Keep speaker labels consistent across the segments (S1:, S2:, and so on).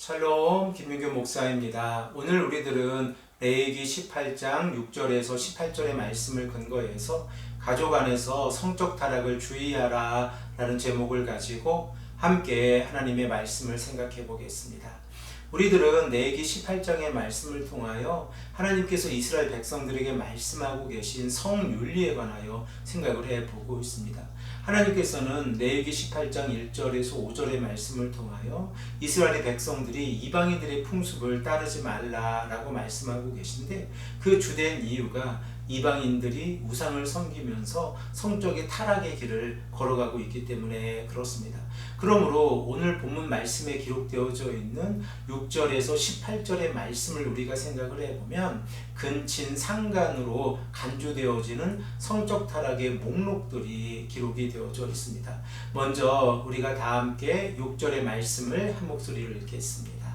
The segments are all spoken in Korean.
S1: 샬롬 김민규 목사입니다. 오늘 우리들은 레위기 18장 6절에서 18절의 말씀을 근거해서 가족 안에서 성적 타락을 주의하라 라는 제목을 가지고 함께 하나님의 말씀을 생각해 보겠습니다. 우리들은 레위기 18장의 말씀을 통하여 하나님께서 이스라엘 백성들에게 말씀하고 계신 성윤리에 관하여 생각을 해보고 있습니다. 하나님께서는 레위기 18장 1절에서 5절의 말씀을 통하여 이스라엘 백성들이 이방인들의 풍습을 따르지 말라라고 말씀하고 계신데, 그 주된 이유가 이방인들이 우상을 섬기면서 성적인 타락의 길을 걸어가고 있기 때문에 그렇습니다. 그러므로 오늘 본문 말씀에 기록되어져 있는 6절에서 18절의 말씀을 우리가 생각을 해보면 근친상간으로 간주되어지는 성적 타락의 목록들이 기록이 되어져 있습니다. 먼저 우리가 다 함께 6절의 말씀을 한 목소리로 읽겠습니다.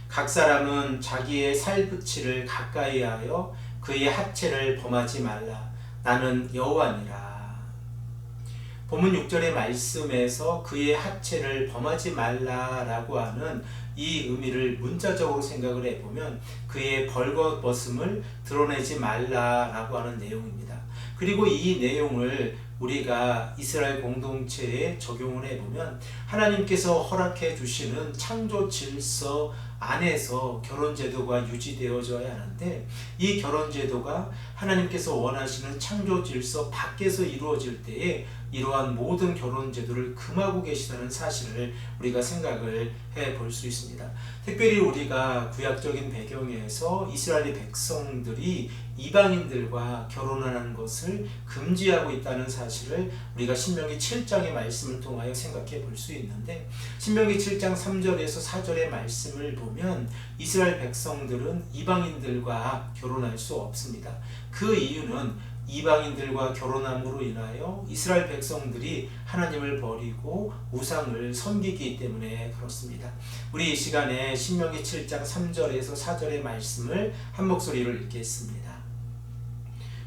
S1: 각 사람은 자기의 살붙이를 가까이 하여 그의 하체를 범하지 말라. 나는 여호와니라. 본문 6절의 말씀에서 그의 하체를 범하지 말라라고 하는 이 의미를 문자적으로 생각을 해보면 그의 벌거벗음을 드러내지 말라라고 하는 내용입니다. 그리고 이 내용을 우리가 이스라엘 공동체에 적용을 해보면 하나님께서 허락해 주시는 창조 질서 안에서 결혼제도가 유지되어져야 하는데, 이 결혼제도가 하나님께서 원하시는 창조 질서 밖에서 이루어질 때에 이러한 모든 결혼제도를 금하고 계시다는 사실을 우리가 생각을 해볼 수 있습니다. 특별히 우리가 구약적인 배경에서 이스라엘 백성들이 이방인들과 결혼하는 것을 금지하고 있다는 사실을 우리가 신명기 7장의 말씀을 통하여 생각해 볼 수 있는데, 신명기 7장 3절에서 4절의 말씀을 보면 이스라엘 백성들은 이방인들과 결혼할 수 없습니다. 그 이유는 이방인들과 결혼함으로 인하여 이스라엘 백성들이 하나님을 버리고 우상을 섬기기 때문에 그렇습니다. 우리 이 시간에 신명기 7장 3절에서 4절의 말씀을 한 목소리로 읽겠습니다.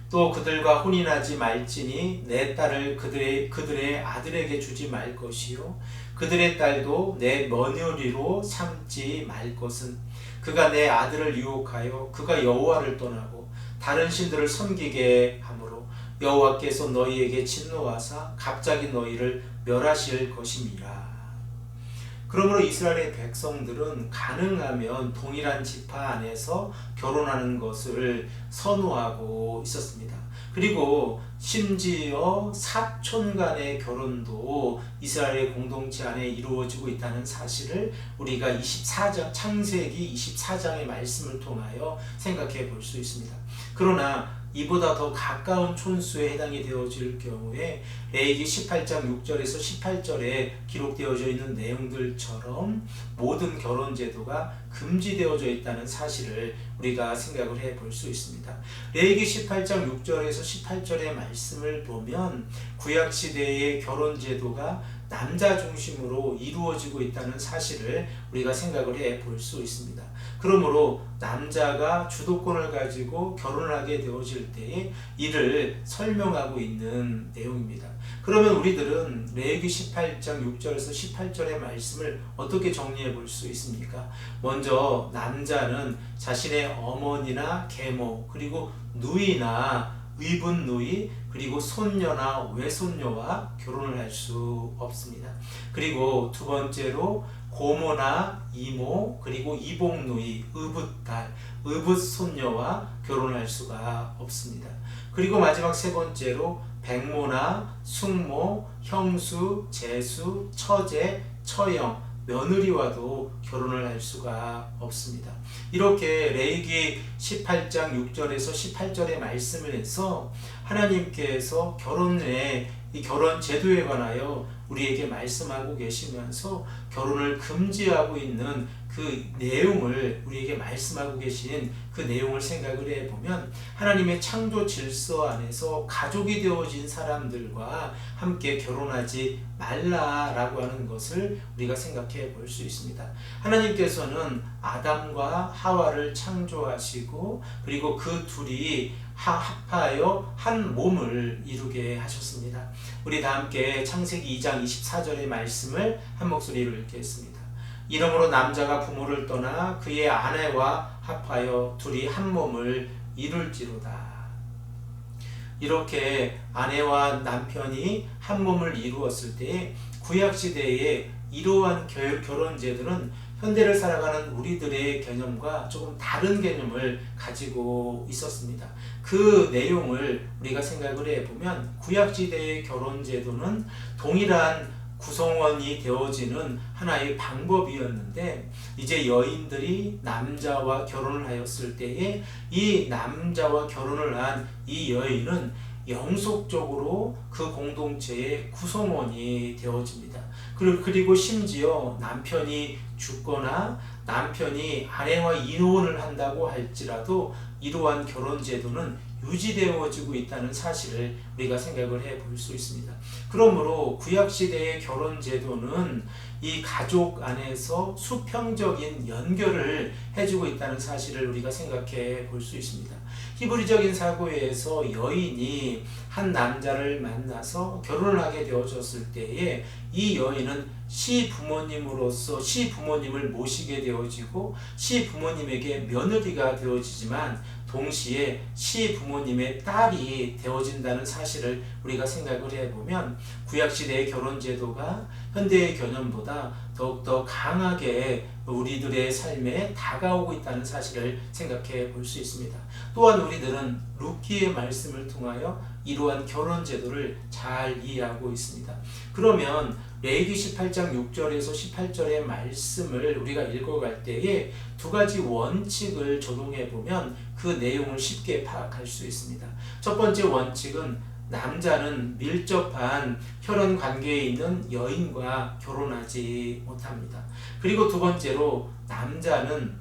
S1: 또 그들과 혼인하지 말지니 내 딸을 그들의 아들에게 주지 말 것이요 그들의 딸도 내 며느리로 삼지 말 것은 그가 내 아들을 유혹하여 그가 여호와를 떠나고 다른 신들을 섬기게 하므로 여호와께서 너희에게 진노하사 갑자기 너희를 멸하실 것임이라. 그러므로 이스라엘의 백성들은 가능하면 동일한 지파 안에서 결혼하는 것을 선호하고 있었습니다. 그리고 심지어 사촌 간의 결혼도 이스라엘의 공동체 안에 이루어지고 있다는 사실을 우리가 24장, 창세기 24장의 말씀을 통하여 생각해 볼 수 있습니다. 그러나 이보다 더 가까운 촌수에 해당이 되어질 경우에 레위기 18장 6절에서 18절에 기록되어져 있는 내용들처럼 모든 결혼 제도가 금지되어져 있다는 사실을 우리가 생각을 해볼 수 있습니다. 레위기 18장 6절에서 18절의 말씀을 보면 구약시대의 결혼 제도가 남자 중심으로 이루어지고 있다는 사실을 우리가 생각을 해볼 수 있습니다. 그러므로 남자가 주도권을 가지고 결혼을 하게 되어질 때에 이를 설명하고 있는 내용입니다. 그러면 우리들은 레위기 18장 6절에서 18절의 말씀을 어떻게 정리해 볼 수 있습니까? 먼저 남자는 자신의 어머니나 계모, 그리고 누이나 의분 누이, 그리고 손녀나 외손녀와 결혼을 할 수 없습니다. 그리고 두 번째로 고모나 이모, 그리고 이복 누이, 의붓딸, 의붓손녀와 결혼할 수가 없습니다. 그리고 마지막 세 번째로 백모나 숙모, 형수, 제수, 처제, 처형, 며느리와도 결혼을 할 수가 없습니다. 이렇게 레위기 18장 6절에서 18절의 말씀을 해서 하나님께서 이 결혼 제도에 관하여 우리에게 말씀하고 계시면서 결혼을 금지하고 있는 그 내용을 우리에게 말씀하고 계신 그 내용을 생각을 해보면 하나님의 창조 질서 안에서 가족이 되어진 사람들과 함께 결혼하지 말라라고 하는 것을 우리가 생각해 볼 수 있습니다. 하나님께서는 아담과 하와를 창조하시고 그리고 그 둘이 합하여 한 몸을 이루게 하셨습니다. 우리 다 함께 창세기 2장 24절의 말씀을 한 목소리로 읽겠습니다. 이러므로 남자가 부모를 떠나 그의 아내와 합하여 둘이 한 몸을 이룰지로다. 이렇게 아내와 남편이 한 몸을 이루었을 때에 구약시대에 이러한 결혼제도는 현대를 살아가는 우리들의 개념과 조금 다른 개념을 가지고 있었습니다. 그 내용을 우리가 생각을 해보면 구약시대의 결혼제도는 동일한 구성원이 되어지는 하나의 방법이었는데, 이제 여인들이 남자와 결혼을 하였을 때에 이 남자와 결혼을 한 이 여인은 영속적으로 그 공동체의 구성원이 되어집니다. 그리고 심지어 남편이 죽거나 남편이 아내와 이혼을 한다고 할지라도 이러한 결혼제도는 유지되어지고 있다는 사실을 우리가 생각을 해볼 수 있습니다. 그러므로 구약시대의 결혼제도는 이 가족 안에서 수평적인 연결을 해주고 있다는 사실을 우리가 생각해 볼 수 있습니다. 히브리적인 사고에서 여인이 한 남자를 만나서 결혼을 하게 되어졌을 때에 이 여인은 시부모님으로서 시부모님을 모시게 되어지고 시부모님에게 며느리가 되어지지만 동시에 시부모님의 딸이 되어진다는 사실을 우리가 생각을 해보면 구약시대의 결혼제도가 현대의 개념보다 더욱더 강하게 우리들의 삶에 다가오고 있다는 사실을 생각해 볼 수 있습니다. 또한 우리들은 룻기의 말씀을 통하여 이러한 결혼제도를 잘 이해하고 있습니다. 그러면 레위기 18장 6절에서 18절의 말씀을 우리가 읽어갈 때에 두 가지 원칙을 적용해 보면 그 내용을 쉽게 파악할 수 있습니다. 첫 번째 원칙은 남자는 밀접한 혈연 관계에 있는 여인과 결혼하지 못합니다. 그리고 두 번째로 남자는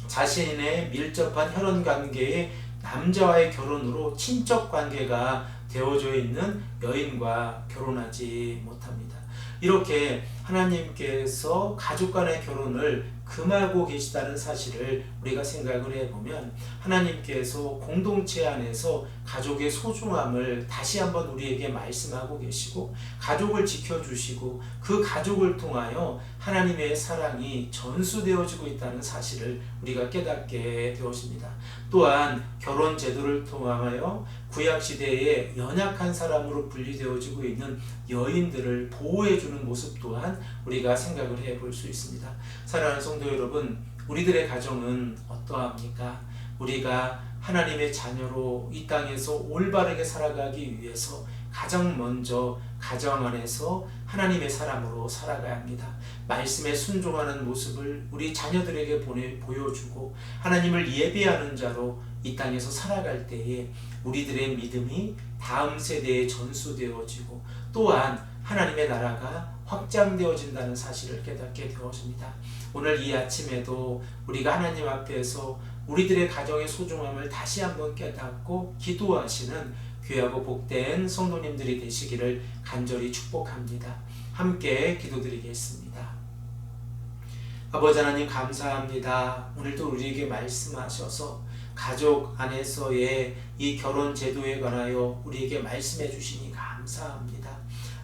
S1: 자신의 밀접한 혈연 관계에 남자와의 결혼으로 친척 관계가 되어져 있는 여인과 결혼하지 못합니다. 이렇게 하나님께서 가족 간의 결혼을 금하고 계시다는 사실을 우리가 생각을 해보면 하나님께서 공동체 안에서 가족의 소중함을 다시 한번 우리에게 말씀하고 계시고 가족을 지켜주시고 그 가족을 통하여 하나님의 사랑이 전수되어지고 있다는 사실을 우리가 깨닫게 되었습니다. 또한 결혼 제도를 통하여 구약시대에 연약한 사람으로 분리되어지고 있는 여인들을 보호해주는 모습 또한 우리가 생각을 해볼 수 있습니다. 사랑하는 성도 여러분, 우리들의 가정은 어떠합니까? 우리가 하나님의 자녀로 이 땅에서 올바르게 살아가기 위해서 가장 먼저 가정 안에서 하나님의 사람으로 살아가야 합니다. 말씀에 순종하는 모습을 우리 자녀들에게 보여주고 하나님을 예배하는 자로 이 땅에서 살아갈 때에 우리들의 믿음이 다음 세대에 전수되어지고 또한 하나님의 나라가 확장되어진다는 사실을 깨닫게 되어집니다. 오늘 이 아침에도 우리가 하나님 앞에서 우리들의 가정의 소중함을 다시 한번 깨닫고 기도하시는 귀하고 복된 성도님들이 되시기를 간절히 축복합니다. 함께 기도드리겠습니다. 아버지 하나님 감사합니다. 오늘도 우리에게 말씀하셔서 가족 안에서의 이 결혼 제도에 관하여 우리에게 말씀해 주시니 감사합니다.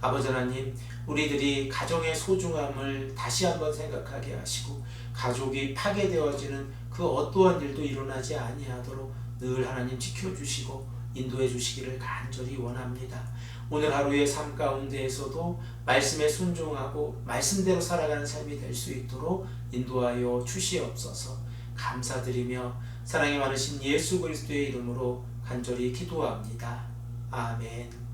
S1: 아버지 하나님, 우리들이 가정의 소중함을 다시 한번 생각하게 하시고 가족이 파괴되어지는 그 어떠한 일도 일어나지 아니하도록 늘 하나님 지켜주시고 인도해 주시기를 간절히 원합니다. 오늘 하루의 삶 가운데에서도 말씀에 순종하고 말씀대로 살아가는 삶이 될 수 있도록 인도하여 주시옵소서. 감사드리며 사랑이 많으신 예수 그리스도의 이름으로 간절히 기도합니다. 아멘.